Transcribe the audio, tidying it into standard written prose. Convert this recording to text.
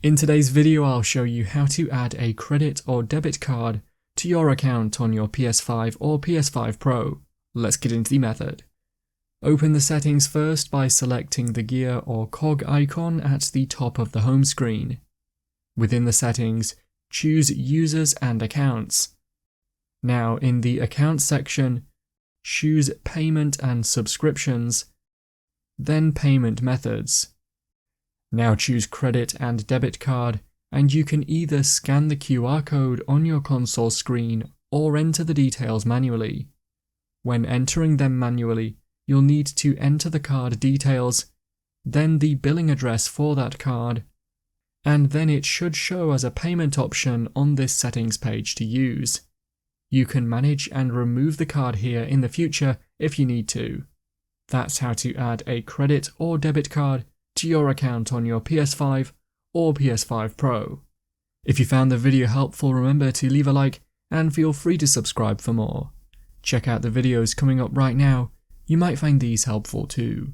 In today's video, I'll show you how to add a credit or debit card to your account on your PS5 or PS5 Pro. Let's get into the method. Open the settings first by selecting the gear or cog icon at the top of the home screen. Within the settings, choose Users and Accounts. Now in the Accounts section, choose Payment and Subscriptions, then Payment Methods. Now choose Credit and Debit Card, and you can either scan the QR code on your console screen or enter the details manually. When entering them manually, you'll need to enter the card details, then the billing address for that card, and then it should show as a payment option on this settings page to use. You can manage and remove the card here in the future if you need to. That's how to add a credit or debit card to your account on your PS5 or PS5 Pro. If you found the video helpful, remember to leave a like and feel free to subscribe for more. Check out the videos coming up right now, you might find these helpful too.